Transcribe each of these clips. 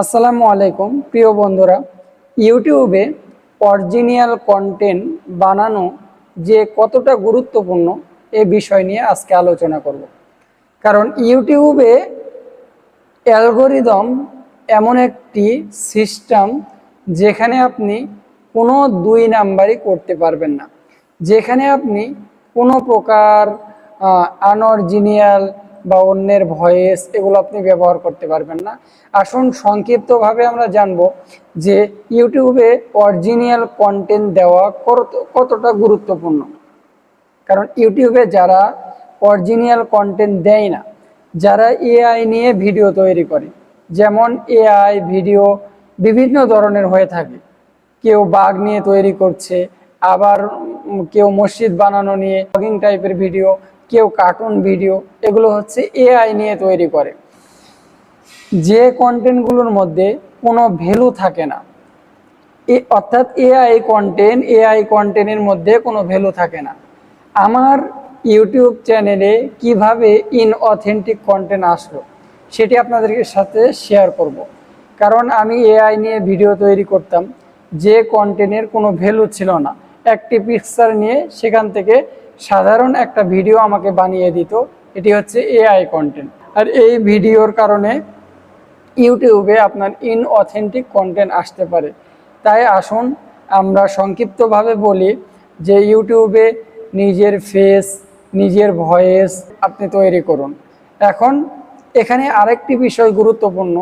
আসসালামু আলাইকুম প্রিয় বন্ধুরা। ইউটিউবে অরিজিনাল কন্টেন্ট বানানো যে কতটা গুরুত্বপূর্ণ এ বিষয় নিয়ে আজকে আলোচনা করব। কারণ ইউটিউবে অ্যালগোরিদম এমন একটি সিস্টেম যেখানে আপনি কোনো দুই নাম্বারই করতে পারবেন না, যেখানে আপনি কোনো প্রকার আনঅরিজিনাল বা অন্যের ভয়েস এগুলো আপনি ব্যবহার করতে পারবেন না। আসুন সংক্ষিপ্তভাবে আমরা জানব যে ইউটিউবে অরিজিনাল কন্টেন্ট দেওয়া কতটা গুরুত্বপূর্ণ। কারণ ইউটিউবে যারা অরিজিনাল কন্টেন্ট দেয় না, যারা এআই নিয়ে ভিডিও তৈরি করে, যেমন এআই ভিডিও বিভিন্ন ধরনের হয়ে থাকে। কেউ বাঘ নিয়ে তৈরি করছে, আবার কেউ মসজিদ বানানো নিয়ে ব্লগিং টাইপের ভিডিও, কেউ কার্টুন ভিডিও, এগুলো হচ্ছে এআই নিয়ে তৈরি করে। যে কন্টেন্টগুলোর মধ্যে কোনো ভ্যালু থাকে না, অর্থাৎ এআই কন্টেন্টের মধ্যে কোনো ভ্যালু থাকে না। আমার ইউটিউব চ্যানেলে কিভাবে ইনঅথেন্টিক কন্টেন্ট আসলো সেটি আপনাদেরকে সাথে শেয়ার করব। কারণ আমি এআই নিয়ে ভিডিও তৈরি করতাম, যে কন্টেন্টের কোনো ভ্যালু ছিল না, একটি পিকচার নিয়ে সেখান থেকে সাধারণ একটা ভিডিও আমাকে বানিয়ে দিত। এটি হচ্ছে এআই কন্টেন্ট। আর এই ভিডিওর কারণে ইউটিউবে আপনার ইনঅথেন্টিক কন্টেন্ট আসতে পারে। তাই আসুন আমরা সংক্ষিপ্তভাবে বলি যে ইউটিউবে নিজের ফেস, নিজের ভয়েস আপনি তৈরি করুন। এখন এখানে আরেকটি বিষয় গুরুত্বপূর্ণ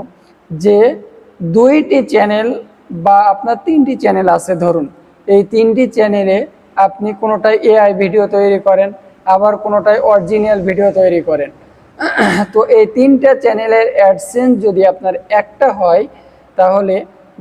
যে দুইটি চ্যানেল বা আপনার তিনটি চ্যানেল আছে ধরুন, এই তিনটি চ্যানেলে আপনি কোনোটায় এআই ভিডিও তৈরি করেন, আবার কোনোটায় অরিজিনাল ভিডিও তৈরি করেন। তো এই তিনটা চ্যানেলের অ্যাডসেন্স যদি আপনার একটা হয়, তাহলে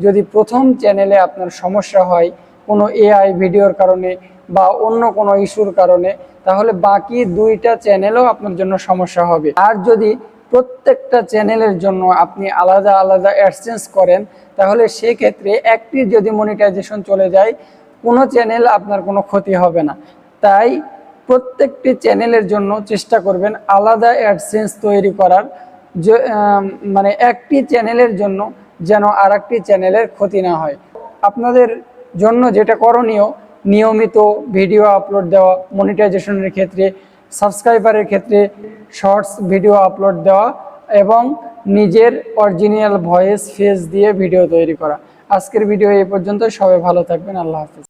যদি প্রথম চ্যানেলে আপনার সমস্যা হয় কোনো এআই ভিডিওর কারণে বা অন্য কোনো ইস্যুর কারণে, তাহলে বাকি দুইটা চ্যানেলও আপনার জন্য সমস্যা হবে। আর যদি প্রত্যেকটা চ্যানেলের জন্য আপনি আলাদা আলাদা অ্যাডসেন্স করেন, তাহলে সেক্ষেত্রে একটি যদি মনিটাইজেশন চলে যায়, কোনো চ্যানেল আপনার কোনো ক্ষতি হবে না। তাই প্রত্যেকটি চ্যানেলের জন্য চেষ্টা করবেন আলাদা অ্যাডসেন্স তৈরি করার, মানে একটি চ্যানেলের জন্য যেন আর একটি চ্যানেলের ক্ষতি না হয়। আপনাদের জন্য যেটা করণীয়, নিয়মিত ভিডিও আপলোড দেওয়া, মনিটাইজেশনের ক্ষেত্রে, সাবস্ক্রাইবারের ক্ষেত্রে শর্টস ভিডিও আপলোড দেওয়া এবং নিজের অরিজিনাল ভয়েস ফেস দিয়ে ভিডিও তৈরি করা। আজকের ভিডিও এই পর্যন্ত। সবাই ভালো থাকবেন। আল্লাহ হাফিজ।